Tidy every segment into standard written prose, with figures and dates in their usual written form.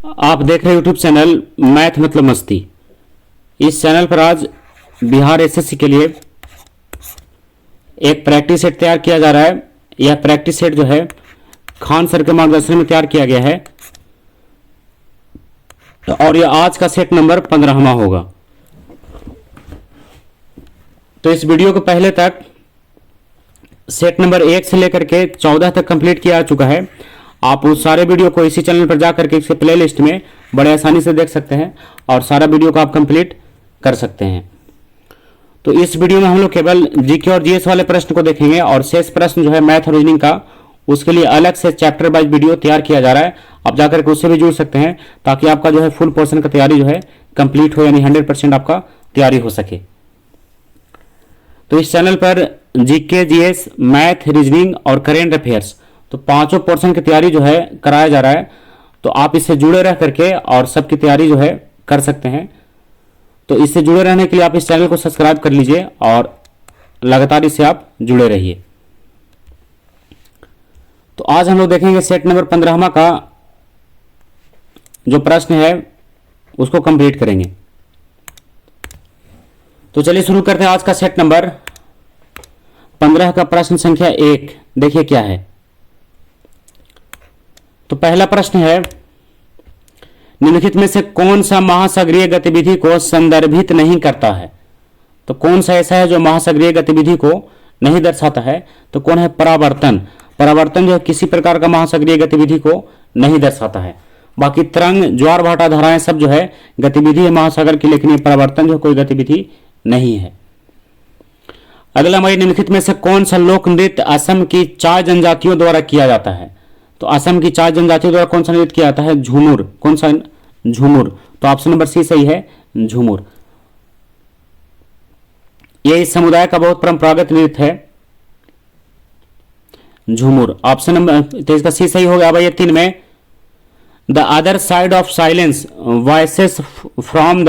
आप देख रहे हैं यूट्यूब चैनल मैथ मतलब मस्ती। इस चैनल पर आज बिहार एसएससी के लिए एक प्रैक्टिस सेट तैयार किया जा रहा है। यह प्रैक्टिस सेट जो है खान सर के मार्गदर्शन में तैयार किया गया है और यह आज का सेट नंबर 15वां होगा। तो इस वीडियो को पहले तक सेट नंबर 1 से लेकर के 14 तक कंप्लीट किया जा चुका है। आप उस सारे वीडियो को इसी चैनल पर जाकर के इसके प्ले लिस्ट में बड़े आसानी से देख सकते हैं और सारा वीडियो को आप कंप्लीट कर सकते हैं। तो इस वीडियो में हम लोग केवल जीके और जीएस वाले प्रश्न को देखेंगे और शेष प्रश्न जो है मैथ और रीजनिंग का, उसके लिए अलग से चैप्टर वाइज वीडियो तैयार किया जा रहा है। आप जाकर के उससे भी जुड़ सकते हैं ताकि आपका जो है फुल पोर्शन का तैयारी जो है कंप्लीट हो, यानी 100% आपका तैयारी हो सके। तो इस चैनल पर जीके, जीएस, मैथ, रीजनिंग और करेंट अफेयर्स, तो पांचों पोर्शन की तैयारी जो है कराया जा रहा है। तो आप इससे जुड़े रह करके और सबकी तैयारी जो है कर सकते हैं। तो इससे जुड़े रहने के लिए आप इस चैनल को सब्सक्राइब कर लीजिए और लगातार इससे आप जुड़े रहिए। तो आज हम लोग देखेंगे सेट नंबर 15वां का जो प्रश्न है उसको कंप्लीट करेंगे। तो चलिए शुरू करते हैं आज का सेट नंबर 15 का प्रश्न संख्या 1। देखिए क्या है। तो पहला प्रश्न है, निम्नलिखित में से कौन सा महासागरीय गतिविधि को संदर्भित नहीं करता है। तो कौन सा ऐसा है जो महासागरीय गतिविधि को नहीं दर्शाता है। तो कौन है? परावर्तन। परावर्तन जो है किसी प्रकार का महासागरीय गतिविधि को नहीं दर्शाता है। बाकी तरंग, ज्वार भाटा, धाराएं सब जो है गतिविधि है महासागर की, लेकिन ये परावर्तन जो कोई गतिविधि नहीं है। अगला हमारी, निम्नलिखित में से कौन सा लोक नृत्य असम की 4 जनजातियों द्वारा किया जाता है। तो असम की 4 जनजातियों द्वारा कौन सा नृत्य किया जाता है? झूमुर। कौन सा? झूमुर। तो ऑप्शन नंबर सी सही है, झूमुर। यह इस समुदाय का बहुत परंपरागत नृत्य है, झूमुर। ऑप्शन नंबर, तो इसका सी सही हो गया। भाई ये 3 में, the other side of silence voices from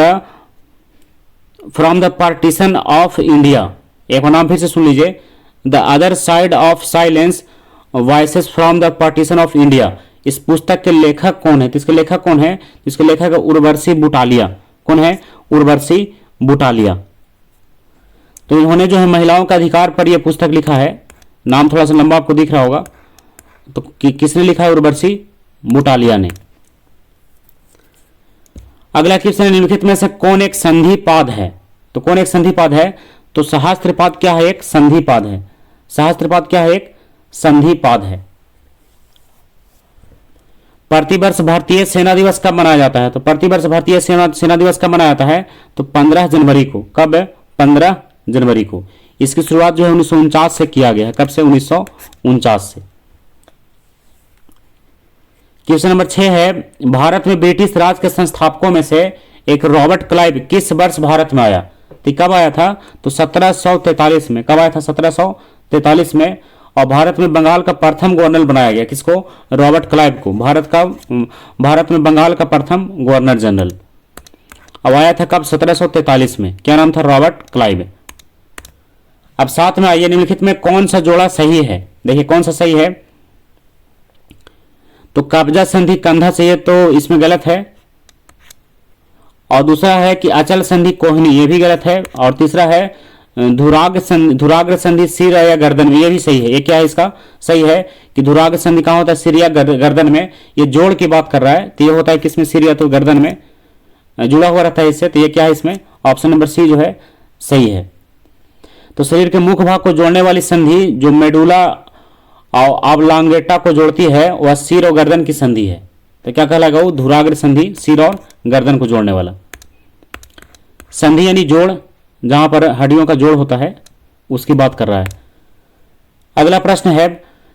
the partition of India. एक नाम फिर से सुन लीजिए, the other side of silence voices from the partition of India. इस पुस्तक के लेखक कौन है? तो इसके लेखक कौन है? इसके लेखक है उर्वशी बुटालिया। कौन है? उर्वशी बुटालिया। तो इन्होंने जो है महिलाओं का अधिकार पर यह पुस्तक लिखा है। नाम थोड़ा सा लंबा आपको दिख रहा होगा। तो किसने लिखा है? उर्वशी बुटालिया ने। अगला क्वेश्चन, निम्नलिखित में से कौन एक संधिपाद है। तो कौन एक संधिपाद है? तो सहस्त्रपाद क्या है? एक संधिपाद है। सहस्त्रपाद क्या है? एक संधिपाद है। प्रतिवर्ष भारतीय सेना दिवस कब मनाया जाता है? तो प्रतिवर्ष भारतीय सेना दिवस कब मनाया जाता है? तो 15 जनवरी को। कब है? 15 जनवरी को। इसकी शुरुआत जो है 1949 से किया गया है। कब से? 1949 से। क्वेश्चन नंबर 6 है, भारत में ब्रिटिश राज के संस्थापकों में से एक रॉबर्ट क्लाइव किस वर्ष भारत में आया। तो कब आया था? तो 1743 में। कब आया था? 1743 में। और भारत में बंगाल का प्रथम गवर्नर बनाया गया। किसको? रॉबर्ट क्लाइव को। भारत में बंगाल का प्रथम गवर्नर जनरल। अब आया था कब? 1743 में। क्या नाम था? Robert Clive. अब साथ में आइए, निम्नलिखित में कौन सा जोड़ा सही है। देखिए कौन सा सही है। तो कब्जा संधि कंधा से, ये तो इसमें गलत है। और दूसरा है कि अचल संधि कोहनी, ये भी गलत है। और तीसरा है धुराग्र संधि सिर या गर्दन में, ये भी सही है। ये क्या है इसका? सही है कि धुराग्र संधि कहाँ होता है? सिर या गर्दन में। ये जोड़ की बात कर रहा है, तो ये होता है किसमें? सिर या तो गर्दन में जुड़ा हुआ रहता है इससे। तो ये क्या है इसमें? ऑप्शन नंबर सी जो है सही है। तो शरीर के मुख्य भाग को जोड़ने वाली संधि जो मेडुला और ऑब्लांगेटा को जोड़ती है वह सिर और गर्दन की संधि है। तो क्या कहलाएगा? वो धुराग्र संधि, सिर और गर्दन को जोड़ने वाला संधि, यानी जोड़, जहां पर हड्डियों का जोड़ होता है उसकी बात कर रहा है। अगला प्रश्न है,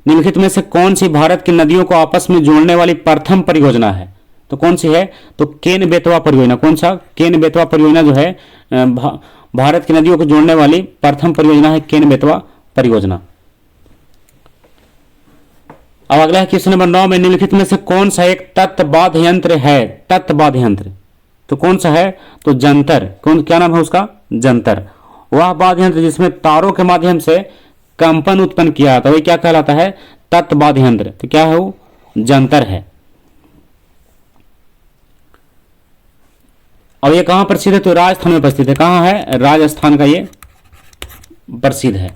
निम्नलिखित में से कौन सी भारत की नदियों को आपस में जोड़ने वाली प्रथम परियोजना है। तो कौन सी है? तो केन बेतवा परियोजना। कौन सा? केन बेतवा परियोजना जो है भारत की नदियों को जोड़ने वाली प्रथम परियोजना है, केन बेतवा परियोजना। अब अगला है क्वेश्चन नंबर 9 में, निम्नलिखित में से कौन सा एक तत्वाद्य यंत्र है। तत्वाद्य यंत्र तो कौन सा है? तो जंतर। क्या नाम है उसका? जंतर। वह वाद्य यंत्र जिसमें तारों के माध्यम से कंपन उत्पन्न किया जाता है वही क्या कहलाता है? तत्वाद्य यंत्र। तो क्या है वो? जंतर है। और ये कहाँ प्रसिद्ध है? तो राजस्थान में प्रसिद्ध है। कहाँ है? राजस्थान का ये प्रसिद्ध है।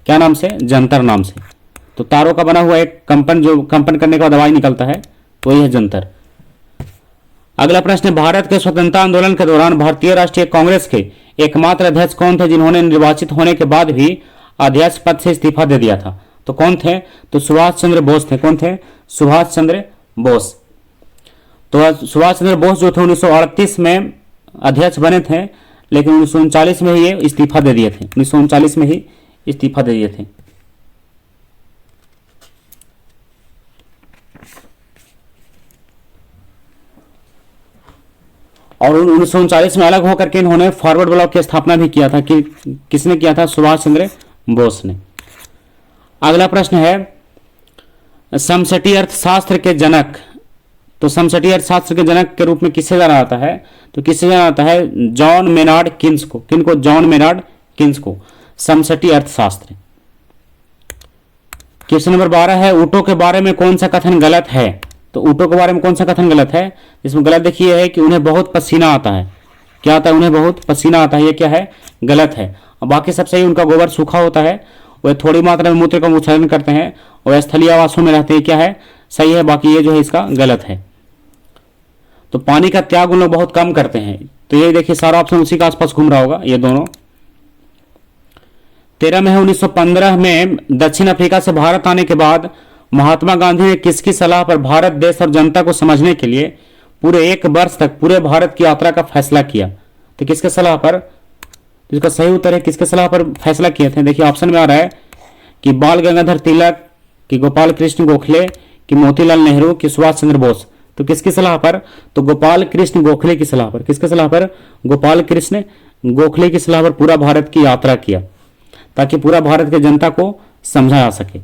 क्या नाम से? जंतर नाम से। तो तारों का बना हुआ एक कंपन, जो कंपन करने के बाद आवाज निकलता है, तो यह है जंतर। अगला प्रश्न है, भारत के स्वतंत्रता आंदोलन के दौरान भारतीय राष्ट्रीय कांग्रेस के एकमात्र अध्यक्ष कौन थे जिन्होंने निर्वाचित होने के बाद भी अध्यक्ष पद से इस्तीफा दे दिया था? तो कौन थे? तो सुभाष चंद्र बोस थे। कौन थे? सुभाष चंद्र बोस। तो सुभाष चंद्र बोस जो थे 1938 में अध्यक्ष बने थे, लेकिन 1939 में ही ये इस्तीफा दे दिए थे। 1939 में ही इस्तीफा दे दिए थे। और 1939 में अलग होकर के इन्होंने फॉरवर्ड ब्लॉक की स्थापना भी किया था। कि किसने किया था? सुभाष चंद्र बोस ने। अगला प्रश्न है, समष्टि अर्थशास्त्र के जनक। तो समष्टि अर्थशास्त्र के जनक के रूप में किसे जाना जाता है? तो किसे जाना जाता है? जॉन मेनार्ड किन्स को। किनको? जॉन मेनार्ड किन्स को। समष्टि अर्थशास्त्र। क्वेश्चन नंबर 12 है, ऊँटों के बारे में कौन सा कथन गलत है? तो ऊँटों के बारे में कौन सा कथन गलत है? इसमें गलत देखिए है कि उन्हें बहुत पसीना आता है। क्या आता है? उन्हें बहुत पसीना आता है। ये क्या है? गलत है। और बाकी सब सही। उनका गोबर सूखा होता है, वह थोड़ी मात्रा में मूत्र का उत्सर्जन करते हैं और स्थलीय आवासों में रहते हैं। क्या है? सही है। बाकी ये जो है इसका गलत है। तो पानी का त्याग उन लोग बहुत कम करते हैं। तो ये देखिए सारा ऑप्शन उसी के आसपास घूम रहा होगा, ये दोनों। 13 मई 1915 में दक्षिण अफ्रीका से भारत आने के बाद महात्मा गांधी ने किसकी सलाह पर भारत देश और जनता को समझने के लिए पूरे 1 वर्ष तक पूरे भारत की यात्रा का फैसला किया? तो किसके सलाह पर? इसका सही उत्तर है किसके सलाह पर फैसला किए थे? देखिए ऑप्शन में आ रहा है कि बाल गंगाधर तिलक, कि गोपाल कृष्ण गोखले, कि मोतीलाल नेहरू, कि सुभाष चंद्र बोस। तो किसकी सलाह पर? तो गोपाल कृष्ण गोखले की सलाह पर। किसके सलाह पर? गोपाल कृष्ण गोखले की सलाह पर पूरा भारत की यात्रा किया, ताकि पूरा भारत के जनता को समझा जा सके।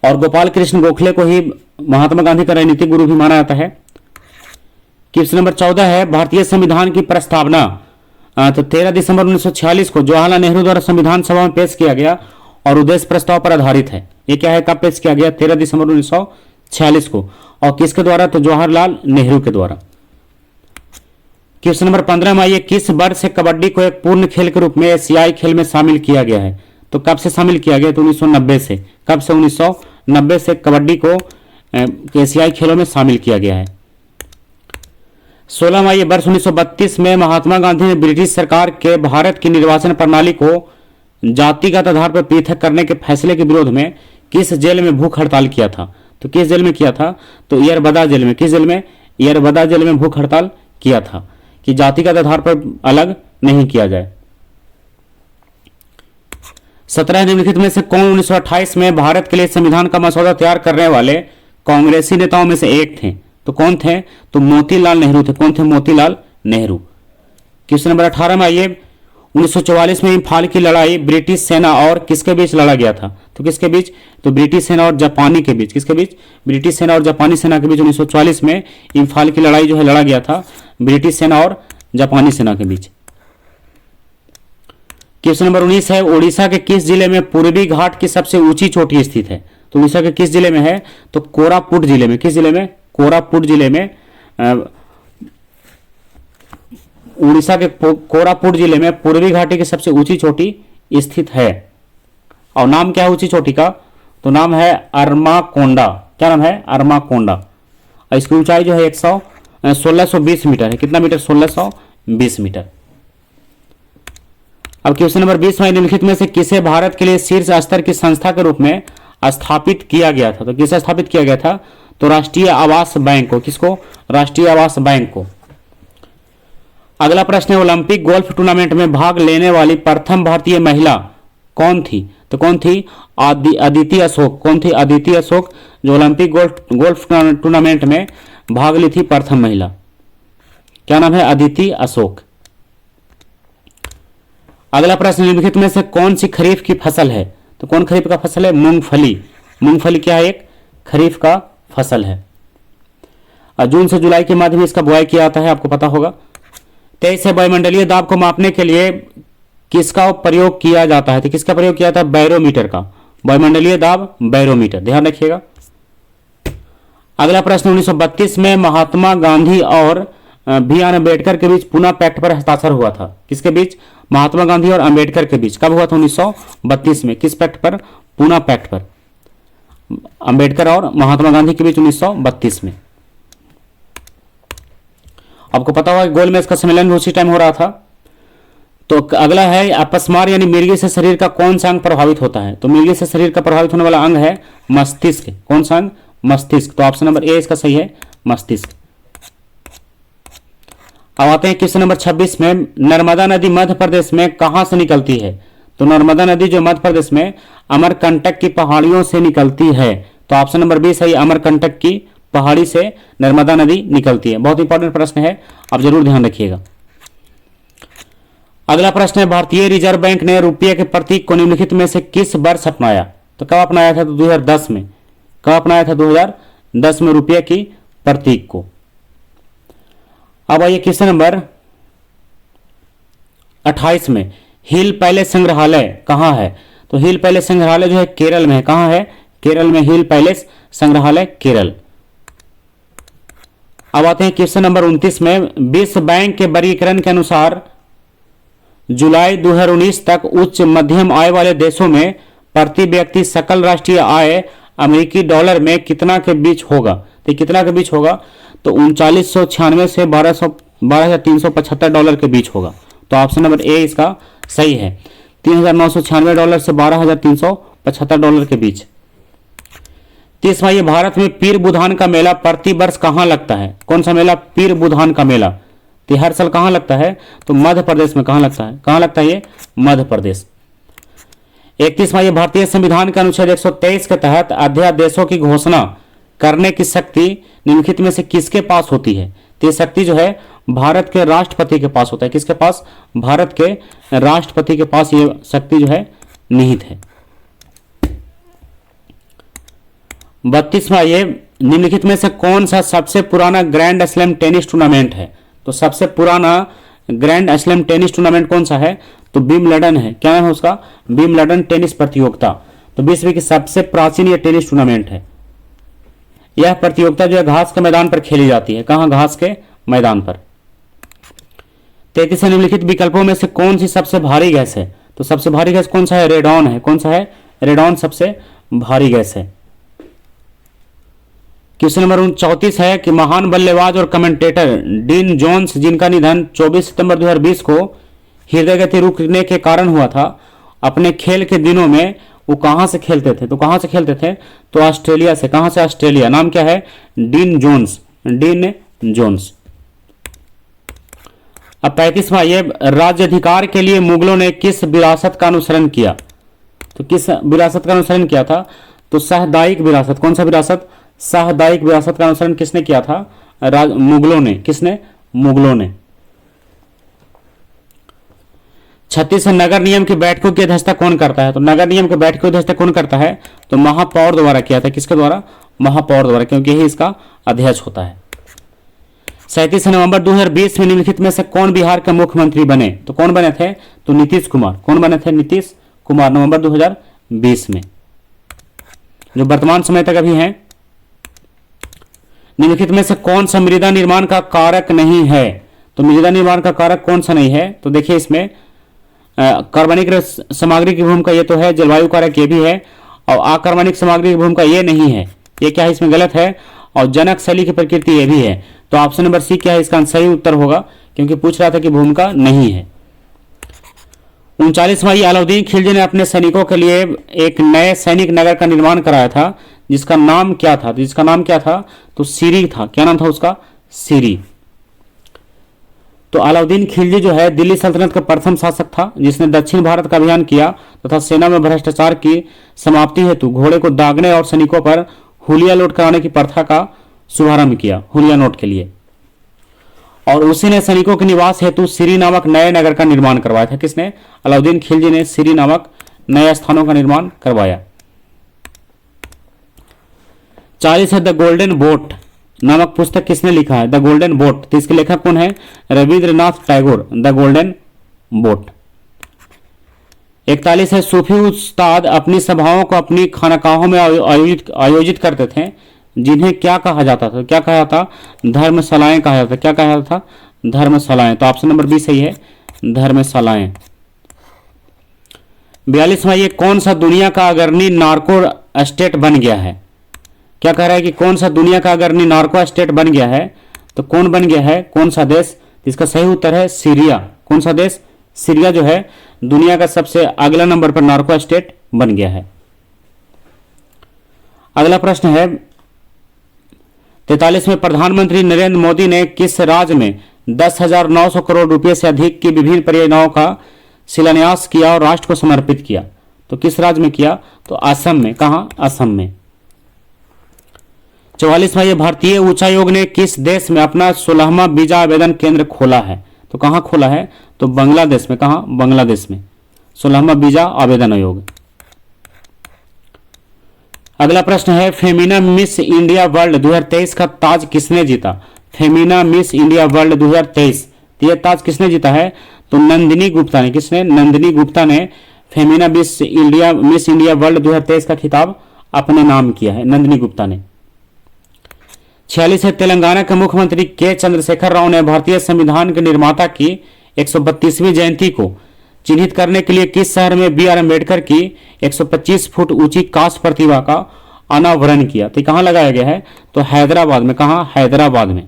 और गोपाल कृष्ण गोखले को ही महात्मा गांधी का राजनीतिक गुरु भी माना जाता है। क्वेश्चन नंबर 14 है, भारतीय संविधान की प्रस्तावना तो 13 दिसंबर 1946 को जवाहरलाल नेहरू द्वारा संविधान सभा में पेश किया गया और उद्देश्य प्रस्ताव पर आधारित है। ये क्या है? कब पेश किया गया? 13 दिसंबर 1946 को। और किसके द्वारा? तो जवाहरलाल नेहरू के द्वारा। क्वेश्चन नंबर 15 में आइए, किस वर्ष से कबड्डी को एक पूर्ण खेल के रूप में एशियाई खेल में शामिल किया गया है? तो कब से शामिल किया गया? तो 1990 से। कब से? 1990 से कबड्डी को एशियाई खेलों में शामिल किया गया है। 16 मई वर्ष 1932 में महात्मा गांधी ने ब्रिटिश सरकार के भारत की निर्वाचन प्रणाली को जातिगत आधार पर पृथक करने के फैसले के विरोध में किस जेल में भूख हड़ताल किया था? तो किस जेल में किया था? तो यरबदा जेल में। किस जेल में? यरबदा जेल में भूख हड़ताल किया था कि जातिगत आधार पर अलग नहीं किया जाए। 17 निम्नलिखित में से कौन 1928 में भारत के लिए संविधान का मसौदा तैयार करने वाले कांग्रेसी नेताओं में से एक थे? तो कौन थे? तो मोतीलाल नेहरू थे। कौन थे? मोतीलाल नेहरू। क्वेश्चन नंबर 18 में आइए, 1944 में इम्फाल की लड़ाई ब्रिटिश सेना और किसके बीच लड़ा गया था? तो किसके बीच? तो ब्रिटिश सेना और जापानी के बीच। किसके बीच? ब्रिटिश सेना और जापानी सेना के बीच 1944 में इम्फाल की लड़ाई जो है लड़ा गया था, ब्रिटिश सेना और जापानी सेना के बीच। क्वेश्चन नंबर 19 है, उड़ीसा के किस जिले में पूर्वी घाट की सबसे ऊंची चोटी स्थित है? तो उड़ीसा के किस जिले में है? तो कोरापुट जिले में। किस जिले में? कोरापुट जिले में। उड़ीसा के कोरापुट जिले में पूर्वी घाटी की सबसे ऊंची चोटी स्थित है। और नाम क्या है ऊंची चोटी का? तो नाम है अरमाकोंडा। क्या नाम है? अरमाकोंडा। और इसकी ऊंचाई जो है 1620 मीटर है। कितना मीटर? 1620 मीटर। अब क्वेश्चन नंबर 20 में निम्नलिखित में से किसे भारत के लिए शीर्ष स्तर की संस्था के रूप में स्थापित किया गया था? तो किसे स्थापित किया गया था? तो राष्ट्रीय आवास बैंक को। किसको? राष्ट्रीय आवास बैंक को। अगला प्रश्न है, ओलंपिक गोल्फ टूर्नामेंट में भाग लेने वाली प्रथम भारतीय महिला कौन थी? तो कौन थी? अदिति अशोक। कौन थी? अदिति अशोक, जो ओलंपिक गोल्फ टूर्नामेंट में भाग ली थी प्रथम महिला। क्या नाम है? अदिति अशोक। अगला प्रश्न, निम्नलिखित में से कौन सी खरीफ की फसल है? तो कौन खरीफ का फसल है? मूंगफली। मूंगफली क्या है? एक खरीफ का फसल है। जून से जुलाई के मध्य में इसका बुआई किया जाता है, आपको पता होगा। 23 है, वायुमंडलीय दाब को मापने के लिए किसका प्रयोग किया जाता है? तो किसका प्रयोग किया जाता है? बैरोमीटर का। वायुमंडलीय दाब बैरोमीटर, ध्यान रखिएगा। अगला प्रश्न, 1932 में महात्मा गांधी और बी आर अम्बेडकर के बीच पूना पैक्ट पर हस्ताक्षर हुआ था? किसके बीच? महात्मा गांधी और अम्बेडकर के बीच। कब हुआ था? 1932 में। किस पैक्ट पर? पूना पैक्ट पर। अम्बेडकर और महात्मा गांधी के बीच 1932 में। आपको पता होगा गोलमेज का सम्मेलन भी उसी टाइम हो रहा था। तो अगला है अपस्मार यानी मिर्गी से शरीर का कौन सा अंग प्रभावित होता है? तो मिर्गी से शरीर का प्रभावित होने वाला अंग है मस्तिष्क। कौन सा अंग? मस्तिष्क। तो ऑप्शन नंबर ए इसका सही है, मस्तिष्क। अब आते हैं क्वेश्चन नंबर 26 में, नर्मदा नदी मध्य प्रदेश में कहां से निकलती है? तो नर्मदा नदी जो मध्य प्रदेश में अमरकंटक की पहाड़ियों से निकलती है। तो ऑप्शन नंबर बी सही, अमरकंटक की पहाड़ी से नर्मदा नदी निकलती है। बहुत इंपॉर्टेंट प्रश्न है, आप जरूर ध्यान रखिएगा। अगला प्रश्न है, भारतीय रिजर्व बैंक ने रुपये के प्रतीक को निम्नलिखित में से किस वर्ष अपनाया? तो कब अपनाया था? तो 2010 में। कब अपनाया था? 2010 में रुपये की प्रतीक को। अब आइए क्वेश्चन नंबर 28 में, हिल पैलेस संग्रहालय कहां है? तो हिल पैलेस संग्रहालय जो है केरल में है। कहां है? केरल में हिल पैलेस संग्रहालय, केरल। अब आते हैं क्वेश्चन नंबर 29 में, विश्व बैंक के वर्गीकरण के अनुसार जुलाई 2019 तक उच्च मध्यम आय वाले देशों में प्रति व्यक्ति सकल राष्ट्रीय आय अमेरिकी डॉलर में कितना के बीच होगा? तो कितना के बीच होगा? तो 3996 से 12,375 डॉलर के बीच होगा। तो ऑप्शन नंबर ए इसका सही है, 3,996 डॉलर से 12,375 डॉलर के बीच। 30वां, ये भारत में पीर बुधान का मेला प्रति वर्ष कहां लगता है? कौन सा मेला? पीर बुधान का मेला। तो हर साल कहां लगता है? तो मध्य प्रदेश में। कहां लगता है? कहां लगता है ये? मध्य प्रदेश। 31वां, ये भारतीय संविधान के अनुच्छेद 123 के तहत अध्यादेशों की घोषणा करने की शक्ति निम्नलिखित में से किसके पास होती है? तो ये शक्ति जो है भारत के राष्ट्रपति के पास होता है। किसके पास? भारत के राष्ट्रपति के पास ये शक्ति जो है निहित है। 32वां, ये निम्नलिखित में से कौन सा सबसे पुराना ग्रैंड स्लैम टेनिस टूर्नामेंट है? तो सबसे पुराना ग्रैंड स्लैम टेनिस टूर्नामेंट कौन सा है? तो विंबलडन है। क्या नाम है उसका? विंबलडन टेनिस प्रतियोगिता। तो विश्व की सबसे प्राचीन ये टेनिस टूर्नामेंट है। यह प्रतियोगिता जो है घास के मैदान पर खेली जाती है। कहां? घास के मैदान पर। 33 निम्नलिखित विकल्पों में से कौन सी सबसे भारी गैस है? तो सबसे भारी गैस कौन सा है? रेडॉन है। कौन सा है? रेडॉन सबसे भारी गैस है। क्वेश्चन नंबर 34 है कि महान बल्लेबाज और कमेंटेटर डीन जोन्स, जिनका निधन 24 सितंबर 2020 को हृदय गति रुकने के कारण हुआ था, अपने खेल के दिनों में वो कहां से खेलते थे? तो कहां से खेलते थे? तो ऑस्ट्रेलिया से। कहां से? ऑस्ट्रेलिया। नाम क्या है? Dean Jones. Dean Jones. अब 35वां, ये राज्याधिकार के लिए मुगलों ने किस विरासत का अनुसरण किया? तो किस विरासत का अनुसरण किया था? तो साहदायिक विरासत। कौन सा विरासत? साहदायिक विरासत का अनुसरण किसने किया था? मुगलों ने। किसने? मुगलों ने। 36 नगर नियम की बैठकों की अध्यक्षता कौन करता है? तो नगर नियम की बैठकों की अध्यक्षता कौन करता है? तो महापौर द्वारा किया था। किसके द्वारा? महापौर द्वारा, क्योंकि यही इसका अध्यक्ष होता है। 37 नवंबर 2020 में निम्नलिखित में से कौन बिहार के मुख्यमंत्री बने? तो कौन बने थे? तो नीतीश कुमार। कौन बने थे? नीतीश कुमार, नवंबर 2020 में, जो वर्तमान समय तक अभी हैं। निम्नलिखित में से कौन सा मृदा निर्माण का कारक नहीं है? तो मृदा निर्माण का कारक कौन सा नहीं है? तो देखिए इसमें कार्बनिक सामग्री की भूमिका ये तो है, जलवायु कारक ये भी है, और अकार्बनिक सामग्री की भूमिका ये नहीं है। ये क्या है? इसमें गलत है। और जनक शैली की प्रकृति ये भी है। तो ऑप्शन नंबर सी क्या है? इसका सही उत्तर होगा, क्योंकि पूछ रहा था कि भूमिका नहीं है। 39वां, अलाउद्दीन खिलजी ने अपने सैनिकों के लिए एक नए सैनिक नगर का निर्माण कराया था, जिसका नाम क्या था? जिसका नाम क्या था? तो सीरी था। क्या नाम था उसका? सीरी। तो अलाउद्दीन खिलजी जो है दिल्ली सल्तनत का प्रथम शासक था, जिसने दक्षिण भारत का अभियान किया तथा सेना में भ्रष्टाचार की समाप्ति हेतु घोड़े को दागने और सैनिकों पर हुलिया लूट कराने की प्रथा का शुभारंभ किया, हुलिया नोट के लिए। और उसी ने सैनिकों के निवास हेतु सीरी नामक नए नगर का निर्माण करवाया था। किसने? अलाउद्दीन खिलजी ने सीरी नामक नए स्थानों का निर्माण करवाया। 40 है, द गोल्डन बोट नामक पुस्तक किसने लिखा है? The golden boat. तो इसके लेखक कौन है? Rabindranath Tagore. The golden boat. 41 है, सूफी उस्ताद अपनी सभाओं को अपनी खानकाहों में आयोजित करते थे, जिन्हें क्या कहा जाता था, क्या कहा जाता, धर्मशालाएं कहा जाता, क्या कहा जाता था, धर्मशालाएं। तो ऑप्शन नंबर बी सही है, धर्मशालाएं। 42वां, ये कौन सा दुनिया का अग्रणी नार्को स्टेट बन गया है? क्या कह रहा है कि कौन सा दुनिया का अग्रणी नार्को स्टेट बन गया है? तो कौन बन गया है, कौन सा देश? इसका सही उत्तर है सीरिया। कौन सा देश? सीरिया जो है दुनिया का सबसे अगला नंबर पर नार्को स्टेट बन गया है। अगला प्रश्न है 43 में, प्रधानमंत्री नरेंद्र मोदी ने किस राज्य में 10,900 करोड़ रुपए से अधिक की विभिन्न परियोजनाओं का शिलान्यास किया और राष्ट्र को समर्पित किया? तो किस राज्य में किया? तो असम में। कहां? असम में। 44वां, ये भारतीय उच्चायोग ने किस देश में अपना 16वां वीजा आवेदन केंद्र खोला है? तो कहां खोला है? तो बांग्लादेश में। कहां? बांग्लादेश में 16वां वीजा आवेदन आयोग। अगला प्रश्न है, फेमिना मिस इंडिया वर्ल्ड 2023 का ताज किसने जीता? फेमिना मिस इंडिया वर्ल्ड 2023, यह ताज किसने जीता है? तो नंदिनी गुप्ता ने। किसने? नंदिनी गुप्ता ने फेमिना मिस इंडिया वर्ल्ड 2023 का खिताब अपने नाम किया है, नंदिनी गुप्ता ने। 46 है, तेलंगाना के मुख्यमंत्री के चंद्रशेखर राव ने भारतीय संविधान के निर्माता की 132वीं जयंती को चिन्हित करने के लिए किस शहर में बी आर अम्बेडकर की 125 फुट ऊंची कांस्य प्रतिमा का अनावरण किया? तो कहां लगाया गया है? तो हैदराबाद में। कहां? हैदराबाद में।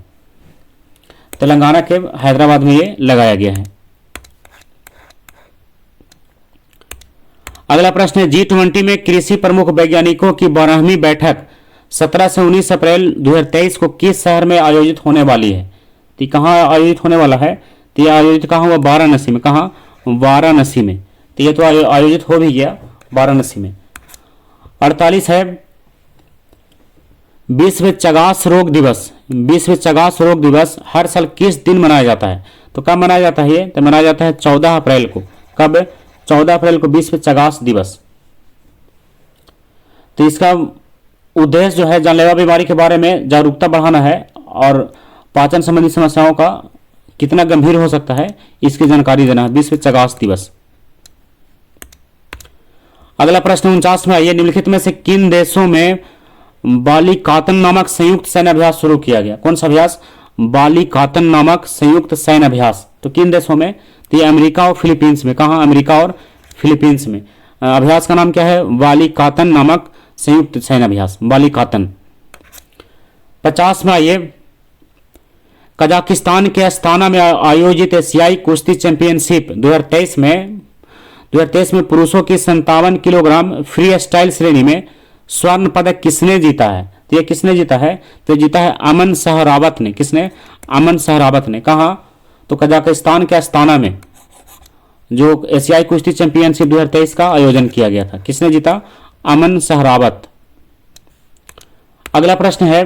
तेलंगाना के हैदराबाद में ये लगाया गया है। अगला प्रश्न है, G20 में कृषि प्रमुख वैज्ञानिकों की 12वीं बैठक 17 से 19 अप्रैल 2023 को किस शहर में आयोजित होने वाली है? तो कहां आयोजित होने वाला है? तो यह आयोजित कहां हुआ? वाराणसी में। कहां? वाराणसी में। तो यह तो आयोजित हो भी गया वाराणसी में। 48 है, विश्व चगास रोग दिवस। विश्व चगास रोग दिवस हर साल किस दिन मनाया जाता है? तो कब मनाया जाता है ये? तो मनाया जाता है 14 अप्रैल को। कब? 14 अप्रैल को विश्व चगास दिवस। तो इसका उद्देश्य जो है जानलेवा बीमारी के बारे में जागरूकता बढ़ाना है और पाचन संबंधी समस्याओं का कितना गंभीर हो सकता है इसकी जानकारी देना है, विश्व चगास दिवस। अगला प्रश्न 49 में आइए, निम्नलिखित में से किन देशों में बालिकातन नामक संयुक्त सैन्य अभ्यास शुरू किया गया? कौन सा अभ्यास? बालिकातन नामक संयुक्त सैन्य अभ्यास। तो किन देशों में? तो ये अमेरिका और फिलीपींस में। कहां? अमेरिका और फिलीपींस में। अभ्यास का नाम क्या है? बालिकातन नामक संयुक्त सैन्य अभ्यास, बालिकातन। 50 में आइए, कजाकिस्तान के अस्ताना में आयोजित एशियाई कुश्ती चैंपियनशिप 2023 में पुरुषों की 57 किलोग्राम फ्री स्टाइल श्रेणी में स्वर्ण पदक किसने जीता है? तो ये किसने जीता है? तो जीता है अमन सहरावत ने। किसने? अमन सहरावत ने। कहा? तो कजाकिस्तान के अस्ताना में जो एशियाई कुश्ती चैंपियनशिप 2023 का आयोजन किया गया था, किसने जीता? अमन सहरावत। अगला प्रश्न है,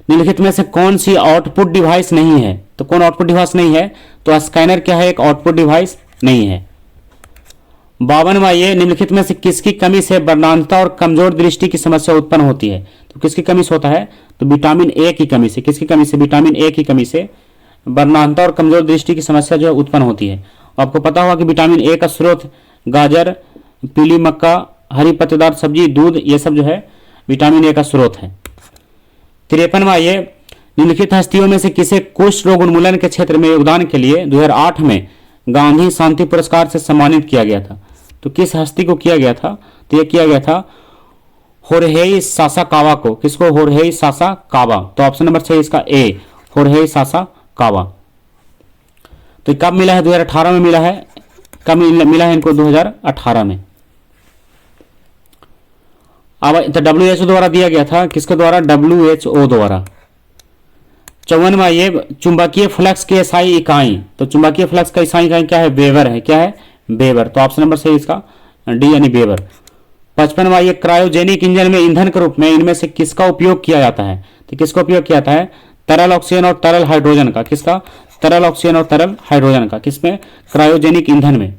निम्नलिखित में से कौन सी आउटपुट डिवाइस नहीं है? तो कौन आउटपुट डिवाइस नहीं है? तो स्कैनर क्या है? एक आउटपुट डिवाइस नहीं है। 52वां, ये निम्नलिखित में से किसकी कमी से वर्णांधता और कमजोर दृष्टि की समस्या उत्पन्न होती है? तो किसकी कमी से होता है? तो विटामिन ए की कमी से। किसकी कमी से? विटामिन ए की कमी से वर्णांधता और कमजोर दृष्टि की समस्या जो है उत्पन्न होती है। आपको पता होगा कि विटामिन ए का स्रोत गाजर, पीली मक्का, हरी पत्तेदार सब्जी, दूध, ये सब जो है विटामिन ए का स्रोत है। 53वां, ये निम्नलिखित हस्तियों में से किसे कुष्ठ रोग उन्मूलन के क्षेत्र में योगदान के लिए 2008 में गांधी शांति पुरस्कार से सम्मानित किया गया था? तो किस हस्ती को किया गया था? तो यह किया गया था होर्हेई सासाकावा को। किसको? होर्हेई सासाकावा। तो ऑप्शन नंबर 6 इसका ए, होर्हेई सासाकावा। तो कब मिला है? 2018 में मिला है। कब मिला है इनको? 2018 में। अब तो WHO द्वारा दिया गया था। किसके द्वारा? WHO द्वारा। 54वां, ये चुंबकीय फ्लक्स की एसआई इकाई। तो चुंबकीय फ्लक्स का एसआई इकाई क्या है? वेबर है। क्या है? वेबर। तो ऑप्शन नंबर सही इसका डी यानी वेबर। 55वां, ये क्रायोजेनिक इंजन में ईंधन के रूप में इनमें से किसका उपयोग किया जाता है? तो किसका उपयोग किया जाता है? तरल ऑक्सीजन और तरल हाइड्रोजन का। किसका? तरल ऑक्सीजन और तरल हाइड्रोजन का। किसमें? क्रायोजेनिक ईंधन में,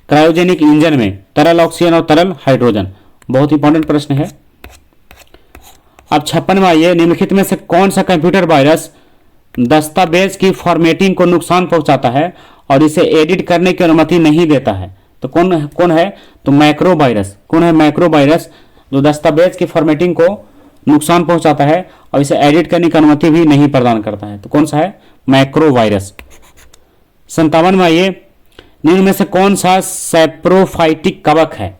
क्रायोजेनिक इंजन में तरल ऑक्सीजन और तरल हाइड्रोजन। बहुत इंपॉर्टेंट प्रश्न है। अब 56वां, ये निम्नलिखित में से कौन सा कंप्यूटर वायरस दस्तावेज की फॉर्मेटिंग को नुकसान पहुंचाता है और इसे एडिट करने की अनुमति नहीं देता है? तो कौन है? तो मैक्रो वायरस। कौन है? मैक्रो वायरस जो दस्तावेज की फॉर्मेटिंग को नुकसान पहुंचाता है और इसे एडिट करने की अनुमति भी नहीं प्रदान करता है। तो कौन सा है? Macro virus. 57 में आइए, निम्न में से कौन सा सैप्रोफाइटिक कवक है?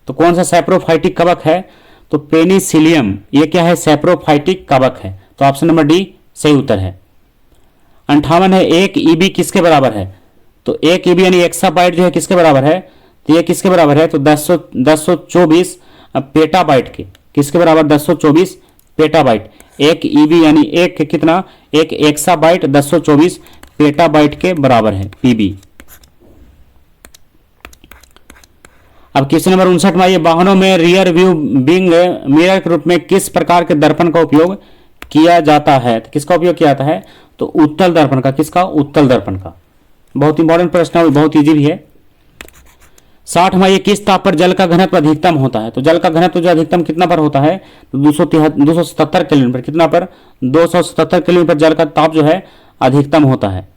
तो कौन सा सैप्रोफाइटिक कवक है? तो पेनिसिलियम, ये क्या है? सैप्रोफाइटिक कवक है। तो ऑप्शन नंबर डी सही उत्तर है। 58 है, 1 ईबी किसके बराबर है? तो 1 ईबी यानी एक्साबाइट जो है किसके बराबर है? तो ये किसके बराबर है? तो 1024 पेटाबाइट के। किसके बराबर? 1024 पेटाबाइट। 1 ईबी यानी एक कितना? एक एक्साबाइट 1024 पेटाबाइट के बराबर है, पीबी। अब क्वेश्चन नंबर 59 में आइए, वाहनों में रियर व्यू विंग मिरर के रूप में किस प्रकार के दर्पण का उपयोग किया जाता है? तो किसका उपयोग किया जाता है? तो उत्तल दर्पण का। किसका? उत्तल दर्पण का। बहुत इंपॉर्टेंट प्रश्न है, बहुत इजी भी है। 60 में आइए, किस ताप पर जल का घनत्व अधिकतम होता है? तो जल का घनत्व जो अधिकतम कितना पर होता है? तो 277 केल्विन पर। कितना पर? 277 केल्विन पर जल का ताप जो है अधिकतम होता है।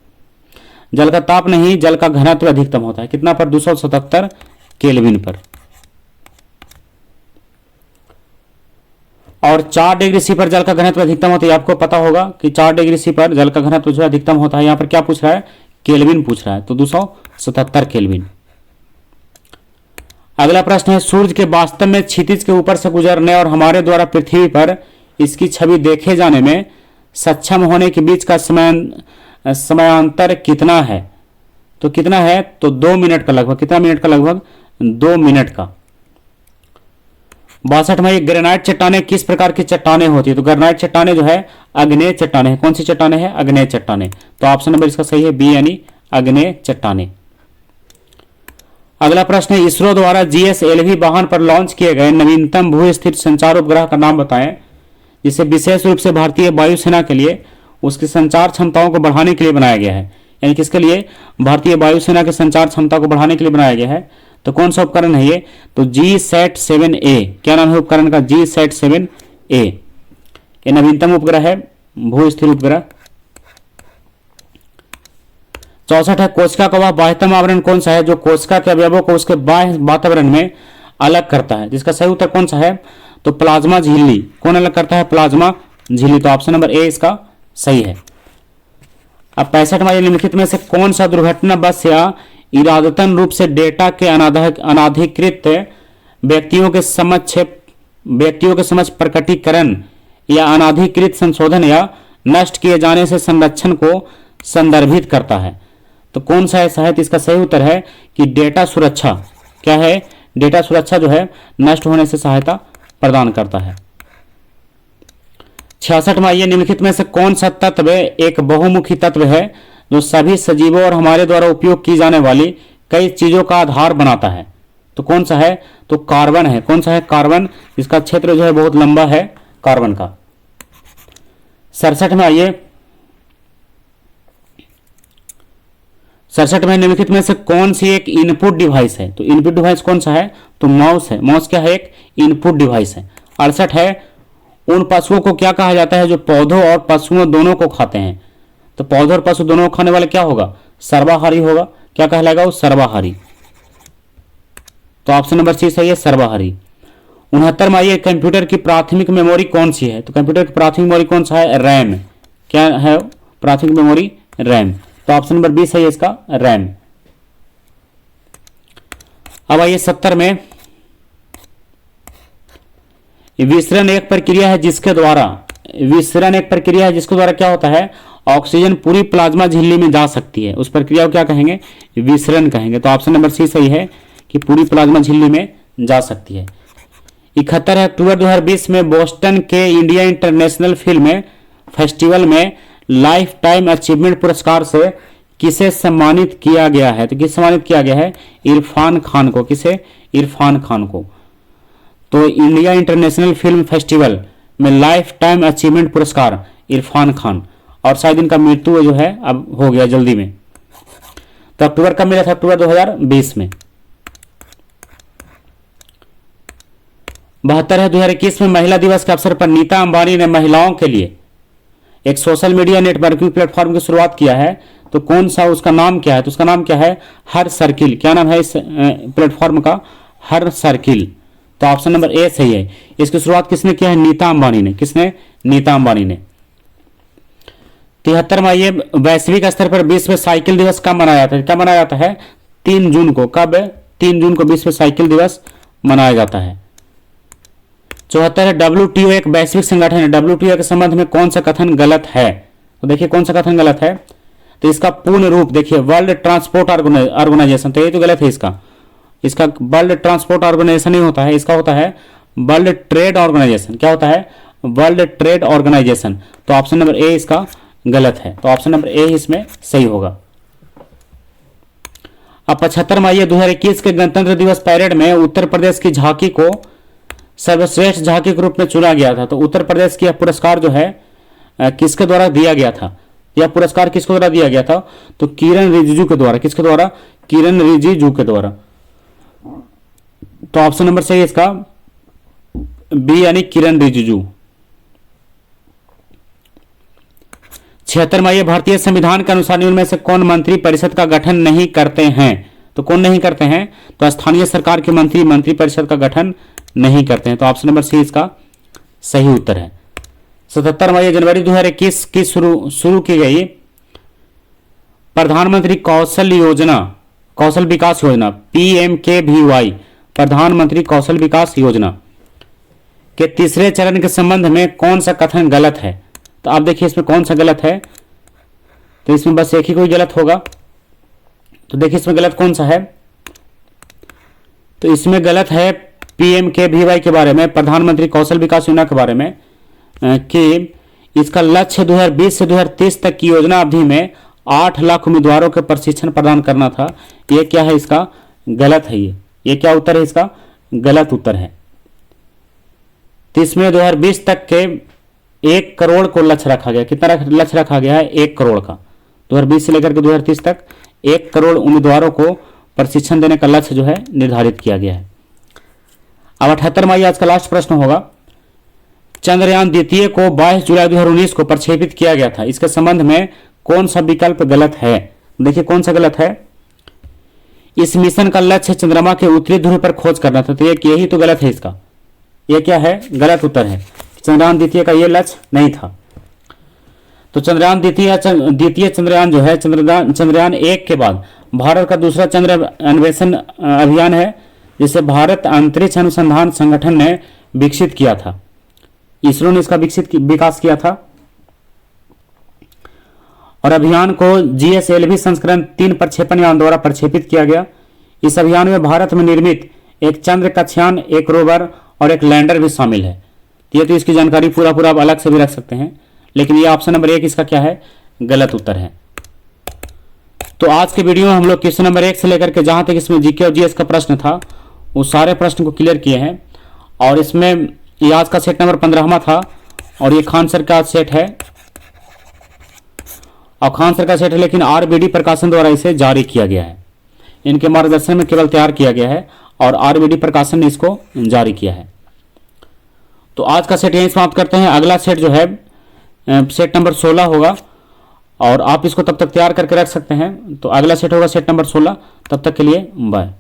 जल का ताप नहीं, जल का घनत्व अधिकतम होता है। कितना पर? 277 केल्विन पर। और 4 डिग्री सी पर जल का घनत्व अधिकतम होता है। आपको पता होगा कि 4 डिग्री सी पर जल का घनत्व जो अधिकतम होता है। यहां पर क्या पूछ रहा है? केल्विन पूछ रहा है। तो 277 केल्विन। अगला प्रश्न है, सूर्य के वास्तव में क्षितिज के ऊपर से गुजरने और हमारे द्वारा पृथ्वी पर इसकी छवि देखे जाने में सक्षम होने के बीच का समयांतर कितना है? तो कितना है? तो 2 मिनट का लगभग। कितना मिनट का? लगभग 2 मिनट का। 62 में, ग्रेनाइट चट्टाने किस प्रकार की चट्टाने होती है? तो ग्रेनाइट चट्टाने जो है अग्नेय चट्टाने है। कौन सी चट्टाने है? अग्नेय चट्टाने। तो ऑप्शन नंबर इसका सही है बी, यानी अग्नेय चट्टाने। अगला प्रश्न है, इसरो द्वारा GSLV वाहन पर लॉन्च किए गए नवीनतम भू स्थिर संचार उपग्रह का नाम बताएं, जिसे विशेष रूप से भारतीय वायुसेना के लिए उसकी संचार क्षमताओं को बढ़ाने के लिए बनाया गया है। यानी किसके लिए? भारतीय वायुसेना की संचार क्षमता को बढ़ाने के लिए बनाया गया है। तो कौन सा उपकरण है ये? तो GSAT-7A। क्या नाम है उपकरण का? GSAT-7A। ये नवीनतम उपग्रह है, भू स्थिर उपग्रह। 64 है, कोशिका का वह बाह्यतम आवरण कौन सा है जो कोशिका के अवयवों को उसके बाह्य वातावरण में अलग करता है? जिसका सही उत्तर कौन सा है? तो प्लाज्मा झिल्ली। कौन अलग करता है? प्लाज्मा झिल्ली। तो ऑप्शन नंबर ए इसका सही है। अब 65 में, निम्नलिखित में से कौन सा दुर्घटना बस या इरादतन रूप से डेटा के अनाधिकृत व्यक्तियों के समक्ष प्रकटीकरण या अनाधिकृत संशोधन या नष्ट किए जाने से संरक्षण को संदर्भित करता है? तो कौन सा ऐसा है? तो इसका सही उत्तर है कि डेटा सुरक्षा। क्या है? डेटा सुरक्षा जो है नष्ट होने से सहायता प्रदान करता है। 66 में आइए, निम्नलिखित में से कौन सा तत्व एक बहुमुखी तत्व है जो सभी सजीवों और हमारे द्वारा उपयोग की जाने वाली कई चीजों का आधार बनाता है? तो कौन सा है? तो कार्बन है। कौन सा है? कार्बन। इसका क्षेत्र जो है बहुत लंबा है कार्बन का। 67 में आइए, 67 में निम्नलिखित में से कौन सी एक इनपुट डिवाइस है? तो इनपुट डिवाइस कौन सा है? तो माउस है। माउस क्या है? एक इनपुट डिवाइस है। 68 है, उन पशुओं को क्या कहा जाता है जो पौधों और पशुओं दोनों को खाते हैं? तो पौधों और पशु दोनों को खाने वाले क्या होगा? सर्वाहारी होगा। क्या कहलाएगा वो? सर्वाहारी। तो ऑप्शन नंबर सी सही है, सर्वाहारी। 69 में आइए, कंप्यूटर की प्राथमिक मेमोरी कौन सी है? तो कंप्यूटर की प्राथमिक मेमोरी कौन सा है? रैम। क्या है प्राथमिक मेमोरी? रैम। तो ऑप्शन नंबर बी सही है इसका, रैम। अब आइए 70 में, विसरण एक प्रक्रिया है जिसके द्वारा क्या होता है? ऑक्सीजन पूरी प्लाज्मा झिल्ली में जा सकती है। उस प्रक्रिया को क्या कहेंगे? विसरण कहेंगे। तो ऑप्शन नंबर सी सही है कि पूरी प्लाज्मा झिल्ली में जा सकती है। 71 है, अक्टूबर 2020 में बोस्टन के इंडिया इंटरनेशनल फिल्म फेस्टिवल में लाइफ टाइम अचीवमेंट पुरस्कार से किसे सम्मानित किया गया है? तो किसे सम्मानित किया गया है? इरफान खान को। किसे? इरफान खान को। तो इंडिया इंटरनेशनल फिल्म फेस्टिवल में लाइफ टाइम अचीवमेंट पुरस्कार इरफान खान। और शायद इनका मृत्यु जो है अब हो गया जल्दी में। तो अक्टूबर कब मिला था? अक्टूबर 2020 में। 72 है, 2021 में महिला दिवस के अवसर पर नीता अंबानी ने महिलाओं के लिए एक सोशल मीडिया नेटवर्किंग प्लेटफॉर्म की शुरुआत किया है। तो कौन सा? उसका नाम क्या है? तो उसका नाम क्या है? हर सर्किल। क्या नाम है इस प्लेटफॉर्म का? हर सर्किल। तो ऑप्शन नंबर ए सही है। इसकी शुरुआत किसने किया है? नीता अंबानी ने। किसने? नीता अंबानी ने। 73वां ये वैश्विक स्तर पर विश्व साइकिल दिवस कब मनाया जाता है? कब मनाया जाता है? 3 जून को। कब? 3 जून को विश्व साइकिल दिवस मनाया जाता है। 74 है WTO एक वैश्विक संगठन है। WTO के संबंध में कौन सा कथन गलत है? तो देखिए कौन सा कथन गलत है। तो इसका पूर्ण रूप देखिए वर्ल्ड ट्रांसपोर्ट ऑर्गेनाइजेशन, तो ये तो गलत है। इसका वर्ल्ड ट्रांसपोर्ट ऑर्गेनाइजेशन नहीं होता है, इसका होता है वर्ल्ड ट्रेड ऑर्गेनाइजेशन। क्या होता है? World trade organisation. तो ऑप्शन नंबर ए इसका गलत है। तो ऑप्शन नंबर ए इसमें सही होगा। अब 75वां ये 2021 के गणतंत्र दिवस परेड में उत्तर प्रदेश की झांकी को सर्वश्रेष्ठ झांकी के रूप में चुना गया था। तो उत्तर प्रदेश की यह पुरस्कार जो है किसके द्वारा दिया गया था? यह पुरस्कार किसके द्वारा दिया गया था? तो किरण रिजिजू के द्वारा। किसके द्वारा? किरण रिजिजू के द्वारा। तो ऑप्शन नंबर सही है इसका बी यानी किरण रिजिजू। 76वां ये भारतीय संविधान के अनुसार निम्न में से कौन मंत्री परिषद का गठन नहीं करते हैं? तो कौन नहीं करते हैं? तो स्थानीय सरकार के मंत्री मंत्री परिषद का गठन नहीं करते हैं। तो ऑप्शन नंबर सी इसका सही उत्तर है। 77वां ये जनवरी 2021 की शुरू की गई प्रधानमंत्री कौशल विकास योजना PMKVY प्रधानमंत्री कौशल विकास योजना के तीसरे चरण के संबंध में कौन सा कथन गलत है? तो आप देखिए इसमें कौन सा गलत है। तो इसमें बस एक ही कोई गलत होगा। तो देखिए इसमें गलत कौन सा है। तो इसमें गलत है PMKVY के बारे में, प्रधानमंत्री कौशल विकास योजना के बारे में, कि इसका लक्ष्य 2020 से 2030 तक की योजना अवधि में 8 लाख उम्मीदवारों को प्रशिक्षण प्रदान करना था। ये क्या है? इसका गलत है। ये क्या उत्तर है? इसका गलत उत्तर है। तो इसमें 2020 तक के 1 करोड़ को लक्ष्य रखा गया। कितना लक्ष्य रखा गया है? 1 करोड़ का। 2020 से लेकर के 2030 तक 1 करोड़ उम्मीदवारों को प्रशिक्षण देने का लक्ष्य जो है निर्धारित किया गया है। अब 78वां आज का लास्ट प्रश्न होगा। चंद्रयान द्वितीय को 22 जुलाई 2019 को प्रक्षेपित किया गया था। इसके संबंध में कौन सा विकल्प गलत है? देखिए कौन सा गलत है। इस मिशन का लक्ष्य चंद्रमा के उत्तरी ध्रुव पर खोज करना था। तो यही तो गलत है। इसका ये क्या है? गलत उत्तर है। चंद्रयान द्वितीय का ये लक्ष्य नहीं था। तो चंद्रयान द्वितीय चंद्रयान जो है चंद्रयान 1 के बाद भारत का दूसरा चंद्र अन्वेषण अभियान है, जिसे भारत अंतरिक्ष अनुसंधान संगठन ने विकसित किया था। इसरो ने इसका विकास किया था। और अभियान को GSLV संस्करण 3 प्रक्षेपण यान द्वारा प्रक्षेपित किया गया। इस अभियान में भारत में निर्मित एक चंद्र कक्षायान, एक रोवर और एक लैंडर भी शामिल है। ये तो इसकी जानकारी पूरा आप अलग से भी रख सकते हैं, लेकिन ये ऑप्शन नंबर 1 इसका क्या है? गलत उत्तर है। तो आज के वीडियो में हम लोग क्वेश्चन नंबर 1 से लेकर के जहां तक इसमें जीके और जीएस का प्रश्न था वो सारे प्रश्न को क्लियर किए हैं। और इसमें ये आज का सेट नंबर 15वां था और ये खान सर का सेट है। और खान सर का सेट है, लेकिन RBD प्रकाशन द्वारा इसे जारी किया गया है। इनके मार्गदर्शन में केवल तैयार किया गया है और RBD प्रकाशन ने इसको जारी किया है। तो आज का सेट यहीं समाप्त करते हैं। अगला सेट जो है सेट नंबर 16 होगा और आप इसको तब तक तैयार करके रख सकते हैं। तो अगला सेट होगा सेट नंबर 16। तब तक के लिए बाय।